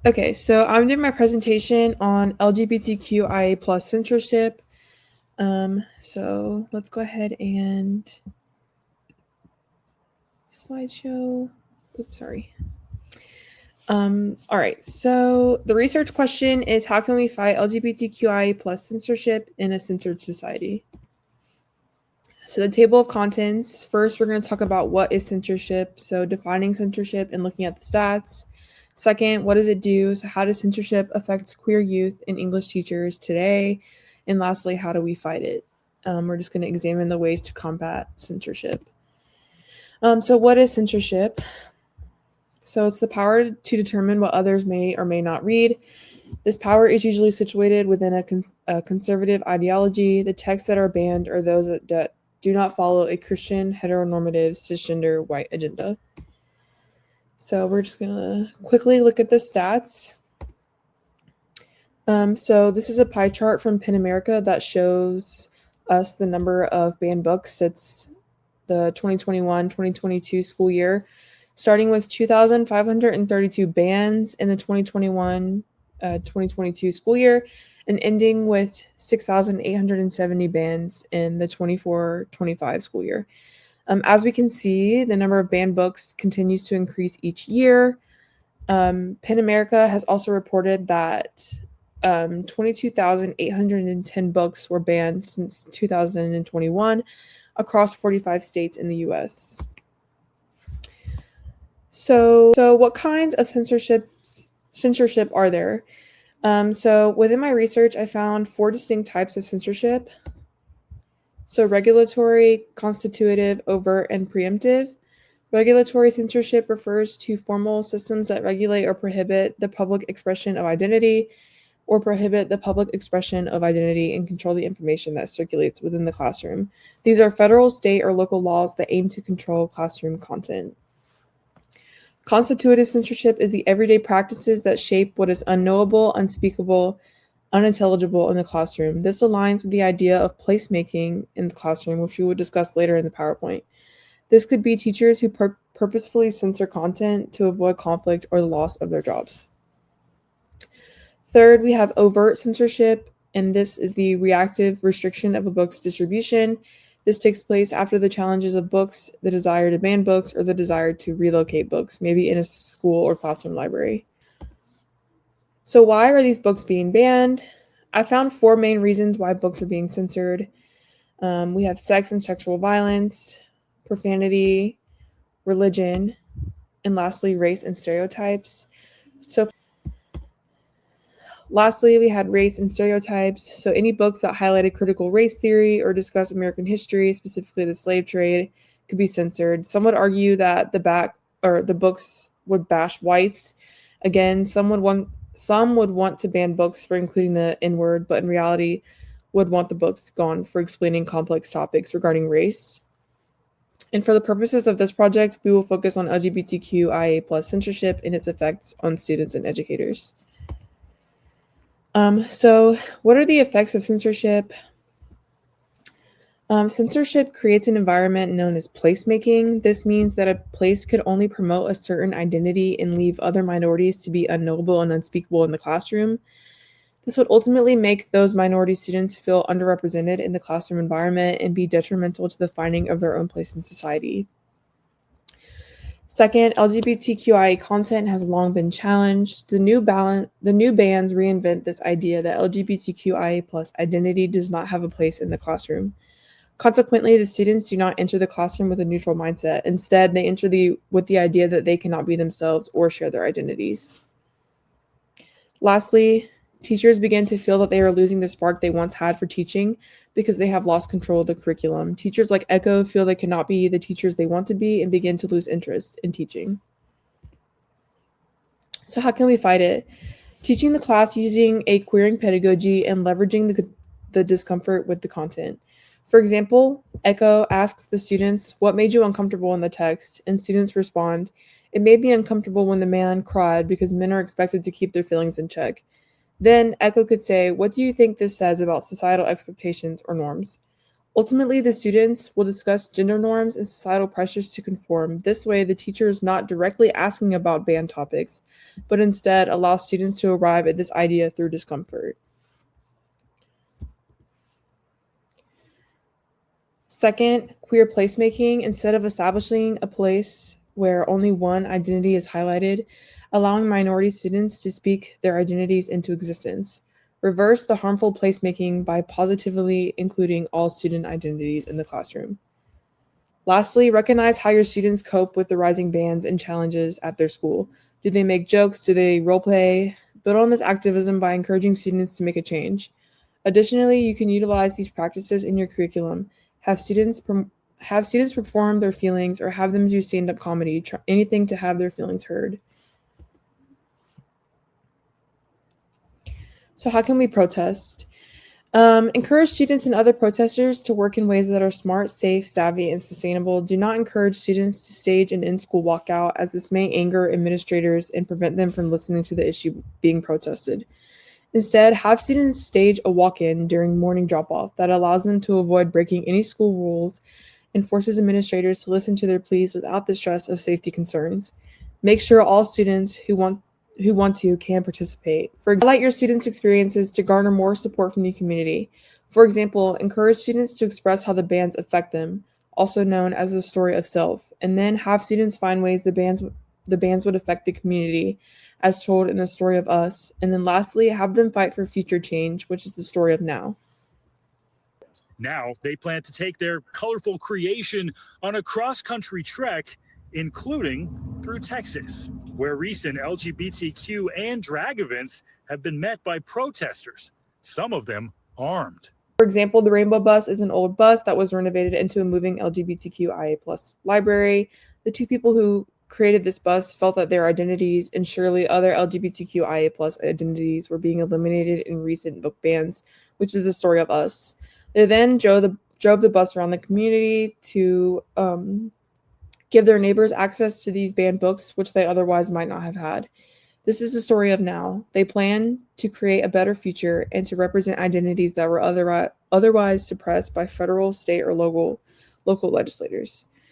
Okay, so I'm doing my presentation on LGBTQIA plus censorship. So let's go ahead and slideshow. Oops, sorry. All right, so the research question is how can we fight LGBTQIA plus censorship in a censored society? So the table of contents, first we're going to talk about what is censorship, so defining censorship and looking at the stats. Second, what does it do? So how does censorship affect queer youth and English teachers today? And lastly, how do we fight it? We're just going to examine the ways to combat censorship. So what is censorship? So it's the power to determine what others may or may not read. This power is usually situated within a conservative ideology. The texts that are banned are those that do not follow a Christian, heteronormative, cisgender, white agenda. So we're just going to quickly look at the stats. So this is a pie chart from PEN America that shows us the number of banned books since the 2021-2022 school year, starting with 2,532 bans in the 2021-2022 school year and ending with 6,870 bans in the 24-25 school year. As we can see, the number of banned books continues to increase each year. PEN America has also reported that 22,810 books were banned since 2021 across 45 states in the US. So what kinds of censorship are there? So within my research, I found 4 distinct types of censorship. So regulatory, constitutive, overt, and preemptive. Regulatory censorship refers to formal systems that regulate or prohibit the public expression of identity or prohibit the public expression of identity and control the information that circulates within the classroom. These are federal, state, or local laws that aim to control classroom content. Constitutive censorship is the everyday practices that shape what is unknowable, unspeakable, unintelligible in the classroom. This aligns with the idea of placemaking in the classroom, which we will discuss later in the PowerPoint. This could be teachers who purposefully censor content to avoid conflict or the loss of their jobs. Third, we have overt censorship, and this is the reactive restriction of a book's distribution. This takes place after the challenges of books, the desire to ban books, or the desire to relocate books, maybe in a school or classroom library. So why are these books being banned? I found 4 main reasons why books are being censored. We have sex and sexual violence, profanity, religion, and lastly, race and stereotypes. So lastly, we had race and stereotypes. So any books that highlighted critical race theory or discussed American history, specifically the slave trade, could be censored. Some would argue that the books would bash whites. Again, some would want to ban books for including the N-word, but in reality would want the books gone for explaining complex topics regarding race. And for the purposes of this project, we will focus on LGBTQIA plus censorship and its effects on students and educators. So what are the effects of censorship? Censorship creates an environment known as placemaking. This means that a place could only promote a certain identity and leave other minorities to be unknowable and unspeakable in the classroom. This would ultimately make those minority students feel underrepresented in the classroom environment and be detrimental to the finding of their own place in society. Second, LGBTQIA content has long been challenged. The new bans reinvent this idea that LGBTQIA plus identity does not have a place in the classroom. Consequently, the students do not enter the classroom with a neutral mindset. Instead, they enter with the idea that they cannot be themselves or share their identities. Lastly, teachers begin to feel that they are losing the spark they once had for teaching because they have lost control of the curriculum. Teachers like Echo feel they cannot be the teachers they want to be and begin to lose interest in teaching. So how can we fight it? Teaching the class using a queering pedagogy and leveraging the discomfort with the content. For example, Echo asks the students, "What made you uncomfortable in the text?" And students respond, "It made me uncomfortable when the man cried because men are expected to keep their feelings in check." Then Echo could say, "What do you think this says about societal expectations or norms?" Ultimately, the students will discuss gender norms and societal pressures to conform. This way, the teacher is not directly asking about banned topics, but instead allows students to arrive at this idea through discomfort. Second, queer placemaking. Instead of establishing a place where only one identity is highlighted, allowing minority students to speak their identities into existence. Reverse the harmful placemaking by positively including all student identities in the classroom. Lastly, recognize how your students cope with the rising bans and challenges at their school. Do they make jokes? Do they role play? Build on this activism by encouraging students to make a change. Additionally, you can utilize these practices in your curriculum. Have students perform their feelings or have them do stand-up comedy, anything to have their feelings heard. So how can we protest? Encourage students and other protesters to work in ways that are smart, safe, savvy, and sustainable. Do not encourage students to stage an in-school walkout, as this may anger administrators and prevent them from listening to the issue being protested. Instead, have students stage a walk-in during morning drop-off that allows them to avoid breaking any school rules and forces administrators to listen to their pleas without the stress of safety concerns. Make sure all students who want to can participate. For example, highlight your students' experiences to garner more support from the community. For example, encourage students to express how the bans affect them, also known as the story of self, and then have students find ways the bans would affect the community, as told in the story of us. And then lastly, have them fight for future change, which is the story of now. Now they plan to take their colorful creation on a cross-country trek, including through Texas, where recent LGBTQ and drag events have been met by protesters, some of them armed. For example, the Rainbow Bus is an old bus that was renovated into a moving LGBTQIA plus library. The two people who created this bus felt that their identities and surely other LGBTQIA plus identities were being eliminated in recent book bans, which is the story of us. They then drove the bus around the community to give their neighbors access to these banned books, which they otherwise might not have had. This is the story of now. They plan to create a better future and to represent identities that were otherwise suppressed by federal, state, or local legislators.